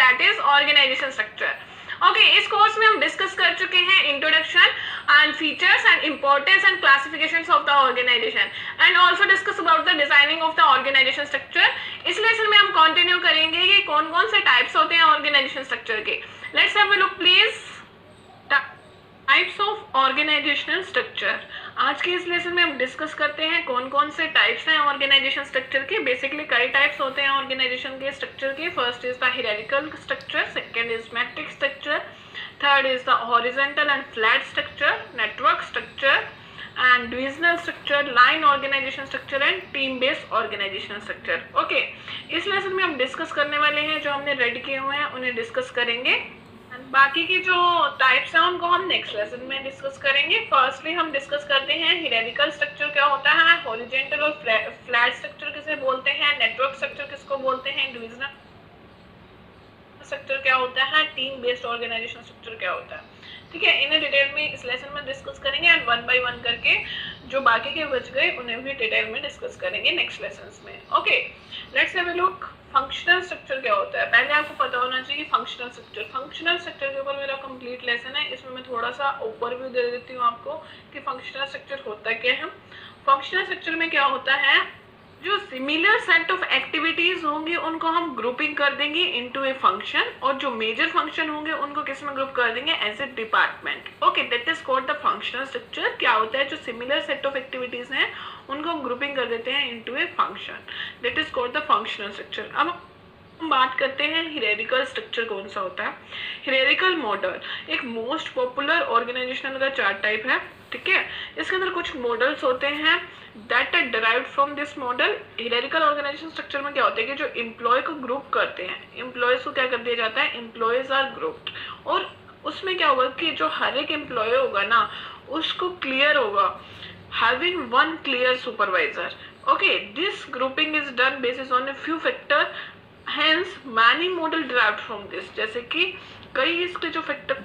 That is organisation structure. Okay, इस course में हम डिस्कस कर चुके हैं introduction and features and importance and classifications of the organisation and also discuss about the designing of the organisation structure. इस lesson में हम continue करेंगे कि कौन कौन से टाइप्स होते हैं ऑर्गेनाइजेशन स्ट्रक्चर के। Let's have a look please, types of organisational structure. आज के इस लेसन में हम डिस्कस करते हैं कौन कौन से टाइप्स हैं ऑर्गेनाइजेशन स्ट्रक्चर के। बेसिकली कई टाइप्स होते हैं ऑर्गेनाइजेशन के स्ट्रक्चर के। First is the hierarchical structure, second is matrix structure, third is the horizontal and flat structure, network structure and divisional structure, line organisation structure and team based organisation structure. Okay, इस lesson में हम discuss करने वाले हैं जो हमने red किए हुए हैं उन्हें डिस्कस करेंगे। बाकी की जो टाइप्स हैं उनको हम नेक्स्ट लेसन में डिस्कस करेंगे। फर्स्टली हम डिस्कस करते हैं हायरार्किकल स्ट्रक्चर क्या होता है, हॉरिजॉन्टल और फ्लैट स्ट्रक्चर किसे बोलते हैं, नेटवर्क स्ट्रक्चर किसको बोलते हैं, डिविजनल स्ट्रक्चर क्या होता है, टीम बेस्ड ऑर्गेनाइजेशन स्ट्रक्चर क्या होता है। ठीक है, इन्हें डिटेल में इस लेसन में डिस्कस करेंगे एंड वन बाय वन करके जो बाकी के बच गए उन्हें भी डिटेल में डिस्कस करेंगे नेक्स्ट लेसन्स में। Okay, let's have a look functional structure क्या होता है। पहले आपको पता होना चाहिए फंक्शनल स्ट्रक्चर। फंक्शनल स्ट्रक्चर के ऊपर मेरा कंप्लीट लेसन है, इसमें मैं थोड़ा सा ओवरव्यू दे देती हूँ आपको कि फंक्शनल स्ट्रक्चर होता क्या है। फंक्शनल स्ट्रक्चर में क्या होता है, जो सिमिलर सेट ऑफ एक्टिविटीज होंगी उनको हम ग्रुपिंग कर देंगे इनटू ए फंक्शन, और जो मेजर फंक्शन होंगे उनको किस में ग्रुप कर देंगे, as a department. Okay, that is called the functional structure. क्या होता है, जो सिमिलर सेट ऑफ एक्टिविटीज हैं उनको हम ग्रुपिंग कर देते हैं into a function, that is called the functional structure. अब हम बात करते हैं हायरार्किकल स्ट्रक्चर कौन सा होता है। हायरार्किकल मॉडल एक मोस्ट पॉपुलर ऑर्गेनाइजेशनल का चार्ट टाइप है। ठीक है, इसके अंदर कुछ मॉडल्स होते हैं that are derived from this model. Hierarchical organisation structure में क्या होता है कि जो एम्प्लॉय को ग्रुप करते हैं, एम्प्लॉयज को क्या कर दिया जाता है, एम्प्लॉयज आर ग्रुप्ड, और उसमें क्या होगा कि जो हर एक एम्प्लॉय होगा ना उसको क्लियर होगा having one clear supervisor. Okay, this grouping is done based on a few factor, hence many model derived from this। जैसे कि कई इसके जो factor,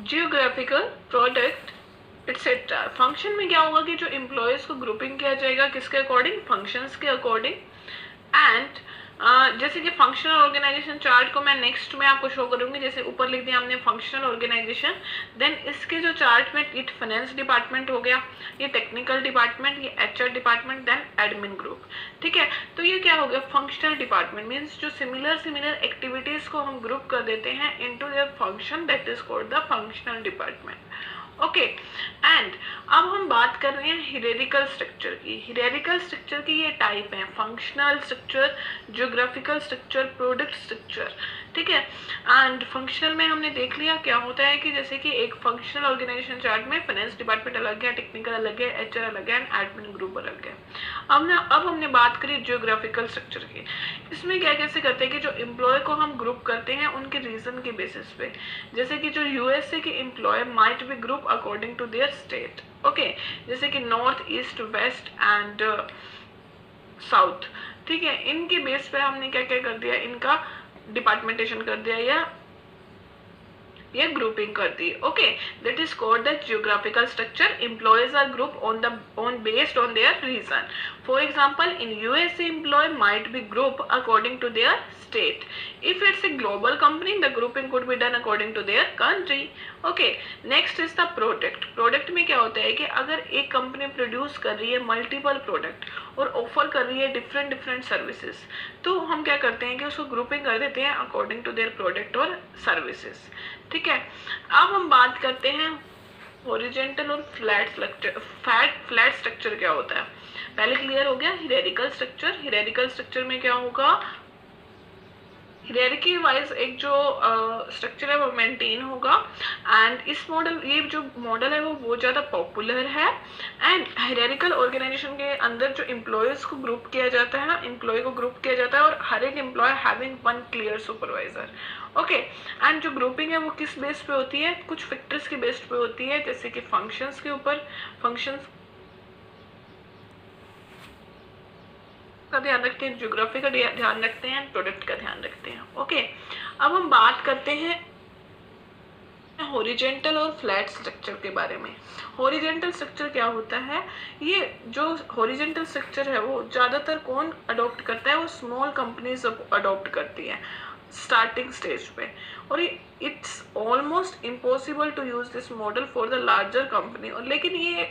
geographical, product etcetera. Function में क्या होगा कि जो एम्प्लॉयज को ग्रुपिंग किया जाएगा किसके अकॉर्डिंग, फंक्शंस के अकॉर्डिंग। एंड जैसे कि फंक्शनल ऑर्गेनाइजेशन चार्ट को मैं नेक्स्ट में आपको शो करूंगी, जैसे ऊपर लिख दिया हमने फंक्शनल ऑर्गेनाइजेशन, देन इसके जो चार्ट में ये फाइनेंस डिपार्टमेंट हो गया, ये टेक्निकल डिपार्टमेंट, ये HR department, then admin group. ठीक है, तो ये क्या हो गया, फंक्शनल डिपार्टमेंट मीन्स जो सिमिलर एक्टिविटीज को हम ग्रुप कर देते हैं into their function, that is called the functional department. Okay, and अब हम बात कर रहे हैं हायरार्किकल स्ट्रक्चर की। हायरार्किकल स्ट्रक्चर की ये टाइप है, functional structure, geographical structure, product structure. ठीक है, एंड फंक्शनल में हमने देख लिया क्या होता है कि जैसे कि एक फंक्शनल ऑर्गेनाइजेशन चार्ट में फाइनेंस डिपार्टमेंट अलग है, टेक्निकल अलग है, एचआर अलग है, एडमिन ग्रुप अलग है। अब हमने बात करी ज्योग्राफिकल स्ट्रक्चर की। इसमें क्या कैसे करते हैं कि जो एम्प्लॉय को हम ग्रुप करते हैं उनके रीजन के बेसिस पे, जैसे कि जो यूएसए के employ might be group according to their state. Okay, जैसे कि north, east, west and south. ठीक है, इनके बेस पे हमने क्या क्या कर दिया, इनका डिपार्टमेंटेशन कर दिया या ग्रुपिंग कर दी। Okay, that is called the geographical structure. Employees are group on based on their reason. For example, in USA, employee might be grouped according to their state. If it's a global company, the grouping could be done according to their country. Okay, next is the product. Product में क्या होता है कि अगर एक company produce कर रही है मल्टीपल प्रोडक्ट और ऑफर कर रही है डिफरेंट सर्विसेज, तो हम क्या करते हैं कि उसको ग्रुपिंग कर देते हैं अकॉर्डिंग टू देयर प्रोडक्ट और सर्विसेज। ठीक है, अब हम बात करते हैं हॉरिजॉन्टल और फ्लैट स्ट्रक्चर क्या होता है। पहले क्लियर हो गया हायरार्किकल स्ट्रक्चर। हायरार्किकल स्ट्रक्चर में क्या होगा, हायरार्की वाइज एक जो स्ट्रक्चर है वो मेंटेन होगा। एंड इस मॉडल, ये जो मॉडल है वो बहुत ज़्यादा पॉपुलर है। एंड हायरार्किकल ऑर्गेनाइजेशन के अंदर जो एम्प्लॉयज को ग्रुप किया जाता है, एम्प्लॉय को ग्रुप किया जाता है और हर एक employ having one clear supervisor. Okay, and जो ग्रुपिंग है वो किस बेस पे होती है, कुछ फैक्टर्स के बेस पे होती है, जैसे कि फंक्शंस के ऊपर, फंक्शंस का ध्यान रखते हैं, ज्योग्राफी का ध्यान रखते हैं, प्रोडक्ट का ध्यान रखते हैं। ओके, अब हम बात करते हैं हॉरिजेंटल और फ्लैट स्ट्रक्चर के बारे में। हॉरिजेंटल स्ट्रक्चर क्या होता है, ये जो हॉरिजेंटल स्ट्रक्चर है वो ज़्यादातर कौन अडॉप्ट करता है, वो स्मॉल कंपनीज अडॉप्ट करती हैं स्टार्टिंग स्टेज पे, और it's almost impossible to use this model for the larger company, और लेकिन ये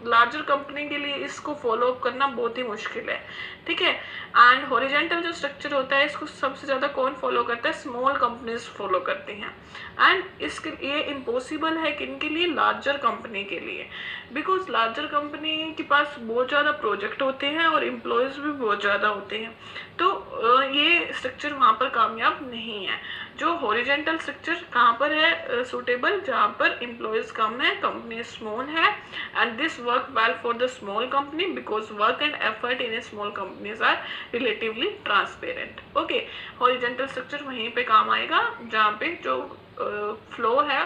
लार्जर कंपनी के लिए इसको फॉलो अप करना बहुत ही मुश्किल है, ठीक है। एंड हॉरिजेंटल जो स्ट्रक्चर होता है इसको सबसे ज़्यादा कौन फॉलो करता है, स्मॉल कंपनीज फॉलो करती हैं, एंड इसके ये इम्पॉसिबल है किनके लिए, लार्जर कंपनी के लिए, बिकॉज लार्जर कंपनी के पास बहुत ज़्यादा प्रोजेक्ट होते हैं और एम्प्लॉयज़ भी बहुत ज़्यादा होते हैं, तो ये स्ट्रक्चर वहाँ पर कामयाब नहीं है। जो हॉरिजेंटल स्ट्रक्चर कहाँ पर है सूटेबल, जहाँ पर एम्प्लॉयज़ कम है, कंपनी स्मॉल है, and this work well for the small company because work and effort in a small companies are relatively transparent. Okay, horizontal structure वहीं पे काम आएगा जहाँ पे जो फ्लो है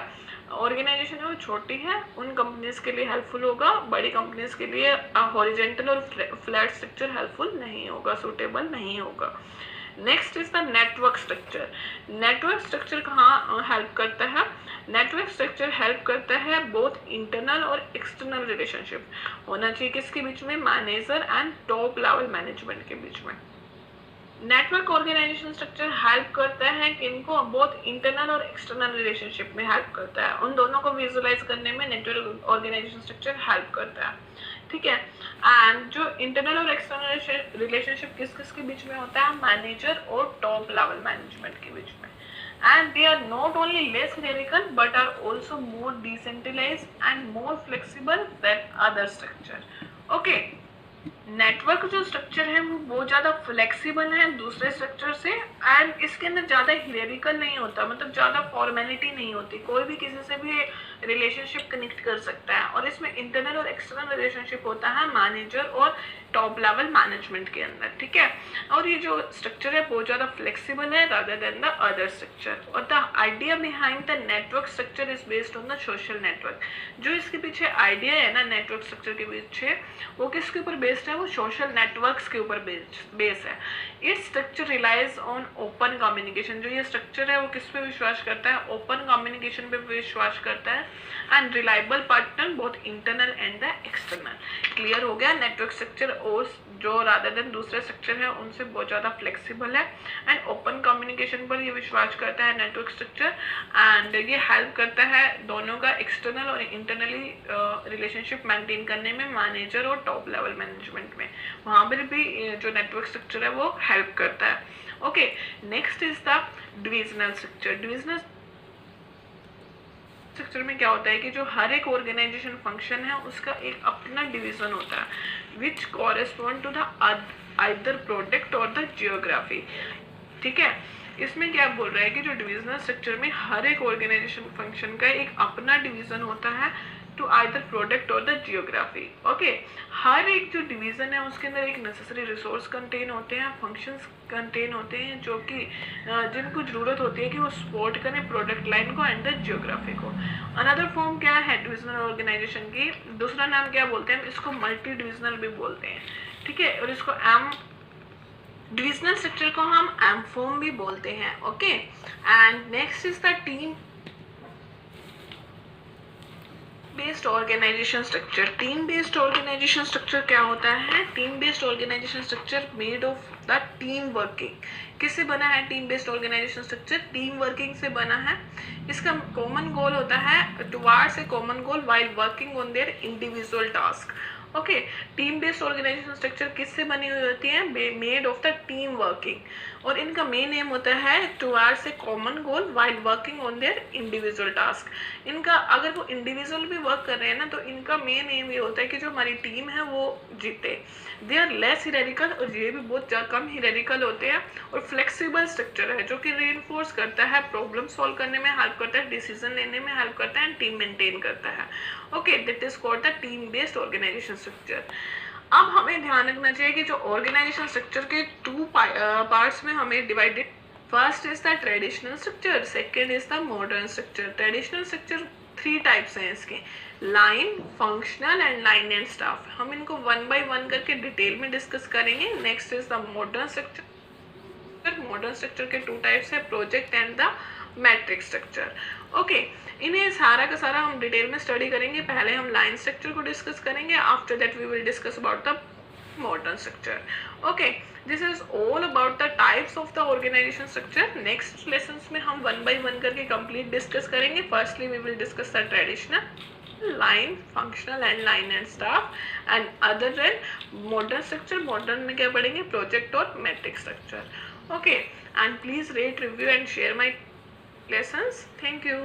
ऑर्गेनाइजेशन है वो छोटी है, उन कंपनीज के लिए हेल्पफुल होगा, बड़ी कंपनीज के लिए हॉरिजेंटल और फ्लैट स्ट्रक्चर हेल्पफुल नहीं होगा, सूटेबल नहीं होगा। Next is the network structure. Network structure कहाँ हेल्प करता है, नेटवर्क स्ट्रक्चर हेल्प करता है बोथ इंटरनल और एक्सटर्नल रिलेशनशिप होना चाहिए किसके बीच में, manager and top level management के बीच में। नेटवर्क ऑर्गेनाइजेशन स्ट्रक्चर हेल्प करता है कि इनको बहुत इंटरनल और एक्सटर्नल रिलेशनशिप में हेल्प करता है, उन दोनों को विजुअलाइज करने में नेटवर्क ऑर्गेनाइजेशन स्ट्रक्चर हेल्प करता है, ठीक है। एंड जो इंटरनल और एक्सटर्नल रिलेशनशिप किस किस के बीच में होता है, मैनेजर और टॉप लेवल मैनेजमेंट के बीच में, and they are not only less hierarchical but are also more decentralized and more flexible than other structure. Okay, network जो स्ट्रक्चर है वो बहुत ज़्यादा फ्लेक्सिबल है दूसरे स्ट्रक्चर से, एंड इसके अंदर ज़्यादा हियरिकल नहीं होता, मतलब ज़्यादा फॉर्मेलिटी नहीं होती, कोई भी किसी से भी रिलेशनशिप कनेक्ट कर सकता है, और इसमें इंटरनल और एक्सटर्नल रिलेशनशिप होता है मैनेजर और टॉप लेवल मैनेजमेंट के अंदर, ठीक है। और ये जो स्ट्रक्चर है बहुत ज़्यादा फ्लेक्सिबल है rather than the other structure, और the idea behind the network structure is based on the social network. जो इसके पीछे आइडिया है ना नेटवर्क स्ट्रक्चर के पीछे, वो किसके ऊपर बेस्ड है, वो सोशल नेटवर्क्स के ऊपर बेस है। इस structure relies on open communication. जो ये स्ट्रक्चर है वो किस पे विश्वास करता है, ओपन कम्युनिकेशन पे विश्वास करता है, and reliable partner both internal and the external. Clear हो गया, नेटवर्क स्ट्रक्चर और जो रादर देन दूसरे स्ट्रक्चर है उनसे बहुत ज़्यादा फ्लेक्सिबल है, एंड ओपन कम्युनिकेशन पर ये विश्वास करता है नेटवर्क स्ट्रक्चर, एंड ये हेल्प करता है दोनों का एक्सटर्नल और इंटरनली रिलेशनशिप मेंटेन करने में, मैनेजर और टॉप लेवल मैनेजमेंट में, वहाँ पर भी जो नेटवर्क स्ट्रक्चर है वो हेल्प करता है। Okay, next is the divisional structure. Divisional structure में क्या होता है कि जो हर एक ऑर्गेनाइजेशन फंक्शन है उसका एक अपना डिवीजन होता है which correspond to the either product or the geography, ठीक है। इसमें क्या बोल रहा है कि जो डिविजनल स्ट्रक्चर में हर एक ऑर्गेनाइजेशन फंक्शन का एक अपना डिवीजन होता है to either product or the geography. Okay, हर एक जो डिवीजन है उसके अंदर एक नेसेसरी रिसोर्स कंटेन होते हैं, फंक्शंस कंटेन होते हैं जो कि जिनको ज़रूरत होती है कि वो सपोर्ट करें प्रोडक्ट लाइन को एंड द जियोग्राफी को। अनदर फॉर्म क्या है डिविजनल ऑर्गेनाइजेशन की, दूसरा नाम क्या बोलते हैं, इसको मल्टी डिविजनल भी बोलते हैं, ठीक है, और इसको डिविजनल स्ट्रक्चर को हम एम फॉर्म भी बोलते हैं। Okay, and next is the team based organisation structure. Team based organisation structure क्या होता है, team based organisation structure made of the team working. किससे बना है team based organisation structure, team working से बना है। इसका कॉमन गोल होता है towards a common goal while working on their individual task. Okay, team based organisation structure किससे बनी हुई होती है, made of the team working, और इनका मेन एम होता है towards a common goal while working on their individual task. इनका अगर वो इंडिविजुअल भी वर्क कर रहे हैं ना तो इनका मेन एम ये होता है कि जो हमारी टीम है वो जीते। दे आर लेस हियरार्किकल, और ये भी बहुत कम हियरार्किकल होते हैं, और फ्लेक्सिबल स्ट्रक्चर है जो कि रीइंफोर्स करता है, प्रॉब्लम सॉल्व करने में हेल्प करता है, डिसीजन लेने में हेल्प करता है, एंड टीम मेंटेन करता है। Okay, that is called the team based organisation structure. अब हमें ध्यान रखना चाहिए कि जो ऑर्गेनाइजेशन स्ट्रक्चर के टू पार्ट्स में हमें divided, first is the traditional structure, second is the modern structure. Traditional structure 3 types हैं इसके, line, functional and line and staff. हम इनको 1 by 1 करके डिटेल में डिस्कस करेंगे। Next is the modern structure. Modern structure के 2 टाइप्स है, project and the matrix structure. Okay, इन्हें सारा का सारा हम डिटेल में स्टडी करेंगे। पहले हम लाइन स्ट्रक्चर को डिस्कस करेंगे, after that we will discuss about the modern structure. Okay, this is all about the types of the organization structure. Next lessons में हम one by one करके complete discuss करेंगे. Firstly we will discuss the traditional, line, functional and line and staff, and other than modern structure. Modern में क्या पढ़ेंगे, project और metric structure. Okay, and please rate, review and share my lessons. Thank you.